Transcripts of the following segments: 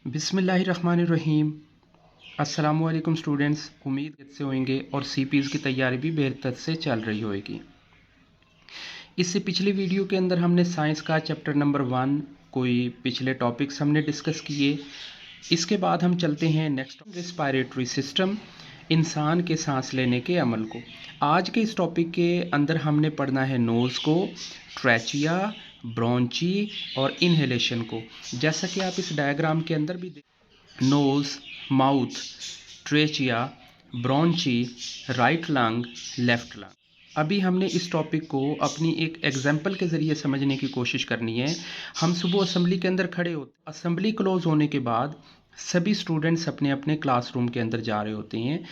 बिस्मिल्लाहिर्रहमानिर्रहीम। अस्सलामुअलैकुम स्टूडेंट्स, उम्मीद से होंगे और सीपीज़ की तैयारी भी बेहतर से चल रही होगी। इससे पिछली वीडियो के अंदर हमने साइंस का चैप्टर नंबर 1 कोई पिछले टॉपिक्स हमने डिस्कस किए। इसके बाद हम चलते हैं नेक्स्ट, रेस्पिरेटरी सिस्टम, इंसान के सांस लेने के अमल को। आज के इस टॉपिक के अंदर हमने पढ़ना है नोज़ को, ट्रैचिया, ब्रोंची और इनहेलेशन को। जैसा कि आप इस डायग्राम के अंदर भी nose, mouth, trachea, bronchi, right lung, left lung. अभी हमने इस टॉपिक को अपनी एक एग्जाम्पल के ज़रिए समझने की कोशिश करनी है। हम सुबह असेंबली के अंदर खड़े होते, असेंबली क्लोज होने के बाद सभी स्टूडेंट्स अपने अपने क्लासरूम के अंदर जा रहे होते हैं।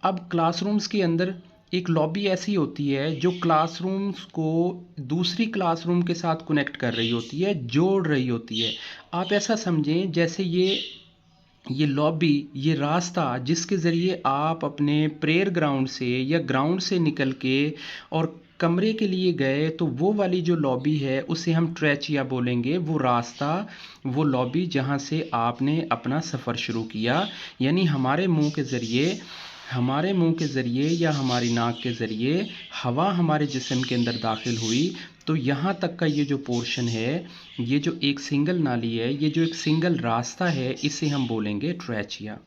अब क्लासरूम्स के अंदर एक लॉबी ऐसी होती है जो क्लासरूम्स को दूसरी क्लासरूम के साथ कनेक्ट कर रही होती है, जोड़ रही होती है। आप ऐसा समझें जैसे ये लॉबी, ये रास्ता जिसके ज़रिए आप अपने प्रेयर ग्राउंड से या ग्राउंड से निकल के और कमरे के लिए गए, तो वो वाली जो लॉबी है उसे हम ट्रैचिया बोलेंगे। वो रास्ता, वो लॉबी जहाँ से आपने अपना सफ़र शुरू किया, यानी हमारे मुंह के ज़रिए या हमारी नाक के ज़रिए हवा हमारे जिस्म के अंदर दाखिल हुई। तो यहाँ तक का ये जो पोर्शन है, ये जो एक सिंगल नाली है, ये जो एक सिंगल रास्ता है, इसे हम बोलेंगे ट्रैचिया।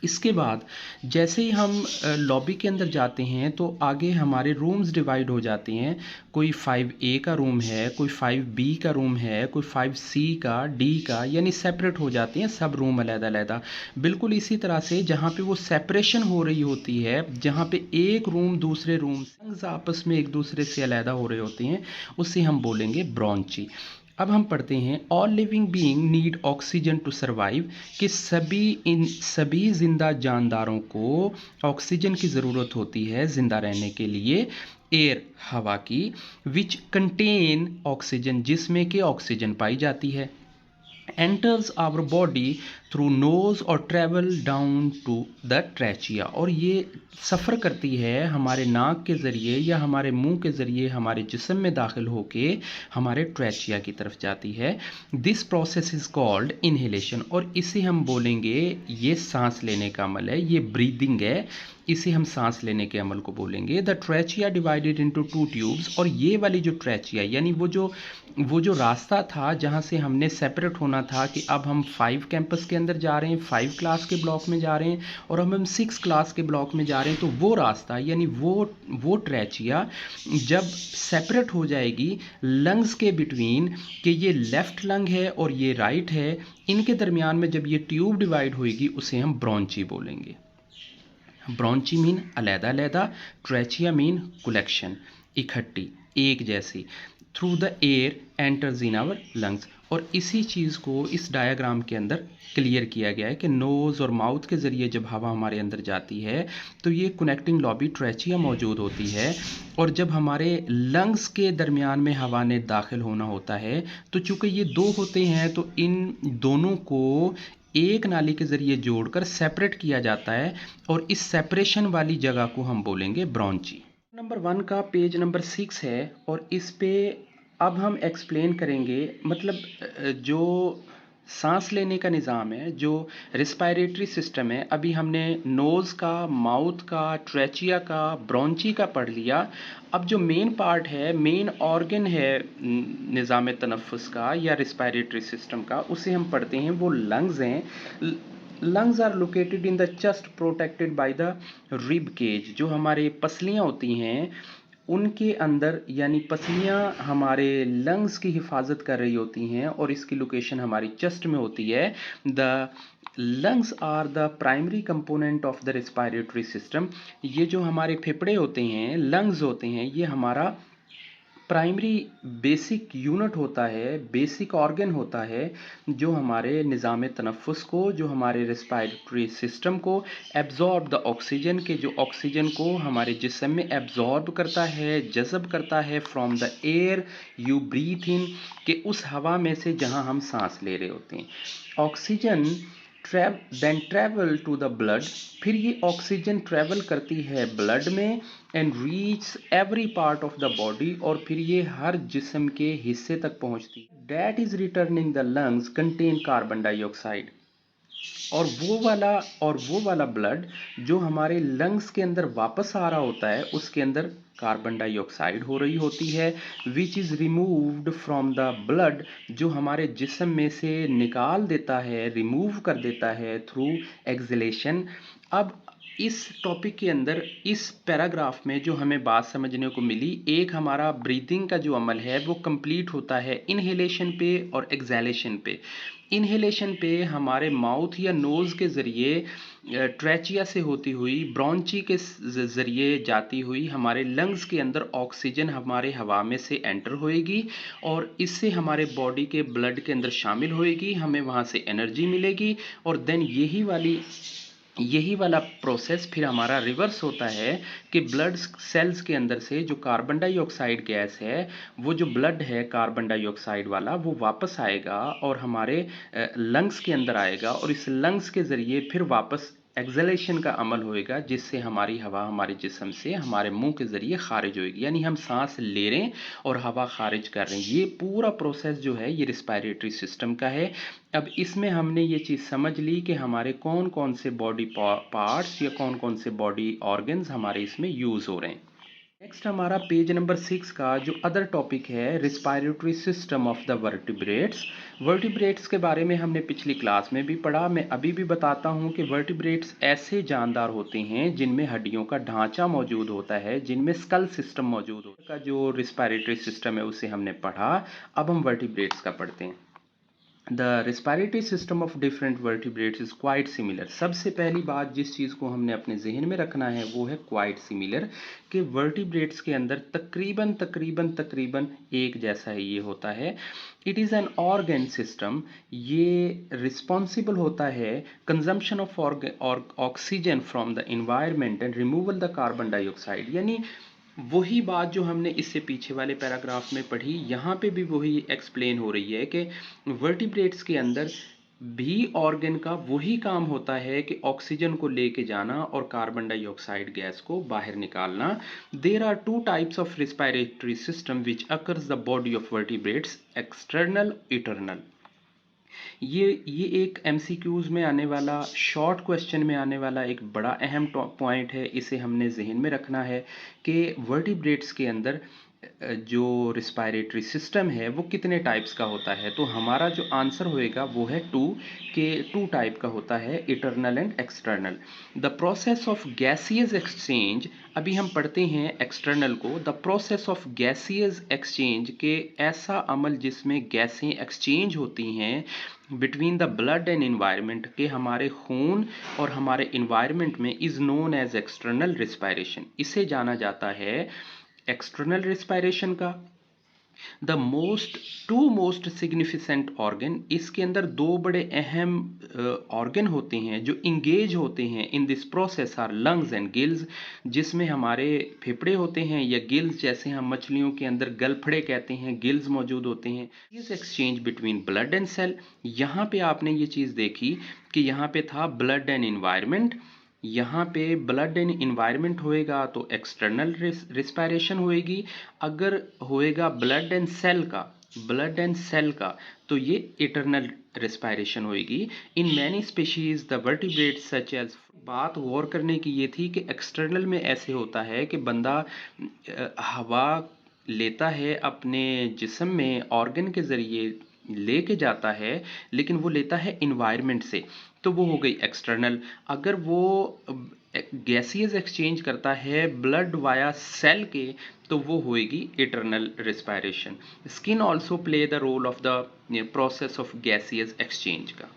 इसके बाद जैसे ही हम लॉबी के अंदर जाते हैं तो आगे हमारे रूम्स डिवाइड हो जाते हैं। कोई 5A का रूम है, कोई 5B का रूम है, कोई 5C का, D का, यानी सेपरेट हो जाते हैं सब रूम अलग-अलग। बिल्कुल इसी तरह से जहाँ पे वो सेपरेशन हो रही होती है, जहाँ पे एक रूम दूसरे रूम से आपस में एक दूसरे से अलग हो रहे होते हैं, उसे हम बोलेंगे ब्रोंची। अब हम पढ़ते हैं all living being need oxygen to survive, कि सभी जिंदा जानदारों को ऑक्सीजन की ज़रूरत होती है ज़िंदा रहने के लिए। एयर, हवा की, विच कंटेन ऑक्सीजन, जिसमें कि ऑक्सीजन पाई जाती है, enters our body through nose और travel down to the trachea, और ये सफ़र करती है हमारे नाक के ज़रिए या हमारे मुंह के ज़रिए हमारे जिस्म में दाखिल होके हमारे ट्रैचिया की तरफ जाती है। This process is called inhalation, और इसे हम बोलेंगे, ये सांस लेने का अमल है, ये ब्रीदिंग है, इसे हम सांस लेने के अमल को बोलेंगे। The trachea divided into 2 tubes, और ये वाली जो ट्रैचिया यानी वो जो रास्ता था जहाँ से हमने सेपरेट होना था कि अब हम 5 कैंपस के अंदर जा रहे हैं, 5 क्लास के ब्लॉक में जा रहे हैं और अब हम 6 क्लास के ब्लॉक में जा रहे हैं, तो वो रास्ता यानी वो ट्रैचिया जब सेपरेट हो जाएगी लंग्स के बिटवीन, कि ये लेफ़्ट लंग है और ये राइट है, इनके दरमियान में जब ये ट्यूब डिवाइड होएगी उसे हम ब्रोंची बोलेंगे। ब्रोंची मीन अलहदा-अलहदा, ट्रैचिया मीन कलेक्शन, इकट्ठी, एक जैसी। Through the air enters in our lungs, और इसी चीज़ को इस डायग्राम के अंदर क्लियर किया गया है कि नोज़ और माउथ के ज़रिए जब हवा हमारे अंदर जाती है तो ये कनेक्टिंग लॉबी ट्रैचिया मौजूद होती है, और जब हमारे लंग्स के दरमियान में हवा ने दाखिल होना होता है तो चूँकि ये दो होते हैं तो इन दोनों को एक नाली के ज़रिए जोड़कर सेपरेट किया जाता है, और इस सेपरेशन वाली जगह को हम बोलेंगे ब्रोंची। नंबर 1 का पेज नंबर 6 है, और इस पे अब हम एक्सप्लेन करेंगे, मतलब जो सांस लेने का निज़ाम है, जो रिस्पायरेटरी सिस्टम है, अभी हमने नोज़ का, माउथ का, ट्रैचिया का, ब्रोंची का पढ़ लिया। अब जो मेन पार्ट है, मेन ऑर्गन है निज़ाम तनफ़ुस का या रिस्पायरेटरी सिस्टम का, उसे हम पढ़ते हैं, वो लंग्स हैं। Lungs are located in the chest protected by the rib cage, जो हमारे पसलियाँ होती हैं उनके अंदर, यानी पसलियाँ हमारे लंग्स की हिफाजत कर रही होती हैं और इसकी लोकेशन हमारी चेस्ट में होती है। The lungs are the primary component of the respiratory system, ये जो हमारे फेफड़े होते हैं, लंग्स होते हैं, ये हमारा प्राइमरी बेसिक यूनिट होता है, बेसिक ऑर्गन होता है, जो हमारे निज़ाम तनफ़ुस को, जो हमारे रिस्पायरेटरी सिस्टम को एब्जॉर्ब द ऑक्सीजन, के जो ऑक्सीजन को हमारे जिस्म में एब्जॉर्ब करता है, जज़ब करता है from the air you breathe in, के उस हवा में से जहाँ हम सांस ले रहे होते हैं। Oxygen then travel to the blood, फिर ये ऑक्सीजन ट्रेवल करती है ब्लड में and reach every part of the body, और फिर ये हर जिस्म के हिस्से तक पहुंचती है। That is returning the lungs contain carbon dioxide, और वो वाला ब्लड जो हमारे लंग्स के अंदर वापस आ रहा होता है, उसके अंदर कार्बन डाइऑक्साइड हो रही होती है, which is removed from the blood, जो हमारे जिस्म में से निकाल देता है, रिमूव कर देता है थ्रू एक्सलेशन। अब इस टॉपिक के अंदर इस पैराग्राफ में जो हमें बात समझने को मिली, एक हमारा ब्रीथिंग का जो अमल है वो कंप्लीट होता है इनहेलेशन पे और एक्सहेलेशन पे। इनहेलेशन पे हमारे माउथ या नोज़ के ज़रिए ट्रैचिया से होती हुई ब्रोंची के ज़रिए जाती हुई हमारे लंग्स के अंदर ऑक्सीजन हमारे हवा में से एंटर होएगी और इससे हमारे बॉडी के ब्लड के अंदर शामिल होएगी, हमें वहाँ से एनर्जी मिलेगी। और देन यही वाला प्रोसेस फिर हमारा रिवर्स होता है कि ब्लड सेल्स के अंदर से जो कार्बन डाइऑक्साइड गैस है, वो जो ब्लड है कार्बन डाइऑक्साइड वाला, वो वापस आएगा और हमारे लंग्स के अंदर आएगा और इस लंग्स के ज़रिए फिर वापस एक्सलेशन का अमल होएगा, जिससे हमारी हवा हमारे जिस्म से हमारे मुंह के ज़रिए खारिज होएगी, यानी हम सांस ले रहे हैं और हवा खारिज कर रहे हैं। ये पूरा प्रोसेस जो है ये रिस्पायरेटरी सिस्टम का है। अब इसमें हमने ये चीज़ समझ ली कि हमारे कौन कौन से बॉडी पार्ट्स या कौन कौन से बॉडी ऑर्गन्स हमारे इसमें यूज़ हो रहे हैं। नेक्स्ट हमारा पेज नंबर 6 का जो अदर टॉपिक है, respiratory system of the vertebrates. Vertebrates के बारे में हमने पिछली क्लास में भी पढ़ा, मैं अभी भी बताता हूँ कि वर्टिब्रेट्स ऐसे जानदार होते हैं जिनमें हड्डियों का ढांचा मौजूद होता है, जिनमें स्कल सिस्टम मौजूद होता है। का जो रिस्पायरेटरी सिस्टम है उसे हमने पढ़ा, अब हम वर्टिब्रेट्स का पढ़ते हैं। The respiratory system of different vertebrates is quite similar. सबसे पहली बात जिस चीज़ को हमने अपने जहन में रखना है वो है क्वाइट सिमिलर, कि वर्टिब्रेट्स के अंदर तकरीबन तकरीबन तकरीबन एक जैसा ही ये होता है। It is an organ system, ये रिस्पॉन्सिबल होता है consumption of oxygen from the environment and removal the carbon dioxide. यानी वही बात जो हमने इससे पीछे वाले पैराग्राफ में पढ़ी, यहाँ पे भी वही एक्सप्लेन हो रही है कि वर्टिब्रेट्स के अंदर भी ऑर्गन का वही काम होता है कि ऑक्सीजन को लेके जाना और कार्बन डाइऑक्साइड गैस को बाहर निकालना। There are two types of respiratory system which occurs the body of vertebrates, external, internal. ये एक एमसीक्यूज में आने वाला, शॉर्ट क्वेश्चन में आने वाला एक बड़ा अहम पॉइंट है, इसे हमने जहन में रखना है कि वर्टिब्रेट्स के अंदर जो रिस्पायरेटरी सिस्टम है वो कितने टाइप्स का होता है। तो हमारा जो आंसर होएगा वो है टू टाइप का होता है, internal and external. The process of gaseous exchange, अभी हम पढ़ते हैं एक्सटर्नल को। The process of gaseous exchange के ऐसा अमल जिसमें गैसें एक्सचेंज होती हैं between the blood and environment, के हमारे खून और हमारे इन्वायरमेंट में, is known as external respiration. इसे जाना जाता है एक्सटर्नल रिस्पायरेशन का। द मोस्ट सिग्निफिकेंट ऑर्गन, इसके अंदर दो बड़े अहम ऑर्गन होते हैं जो इंगेज होते हैं in this process, are lungs and gills, जिसमें हमारे फेफड़े होते हैं या गिल्स, जैसे हम मछलियों के अंदर गलफड़े कहते हैं, गिल्स मौजूद होते हैं। इस exchange between blood and cell, यहाँ पे आपने ये चीज़ देखी कि यहाँ पे था ब्लड एंड इन्वायरमेंट, यहाँ पे ब्लड एंड इन्वायरमेंट होएगा तो एक्सटर्नल रिस्पायरेशन होएगी। अगर होएगा ब्लड एंड सेल का तो ये इंटरनल रिस्पायरेशन होएगी। In many species the vertebrates such as, बात गौर करने की ये थी कि एक्सटर्नल में ऐसे होता है कि बंदा हवा लेता है अपने जिस्म में, ऑर्गन के ज़रिए लेके जाता है, लेकिन वो लेता है इन्वायरमेंट से, तो वो हो गई एक्सटर्नल। अगर वो गैसियस एक्सचेंज करता है ब्लड वाया सेल के तो वो होएगी internal respiration. Skin also play the role of the process of gaseous exchange का।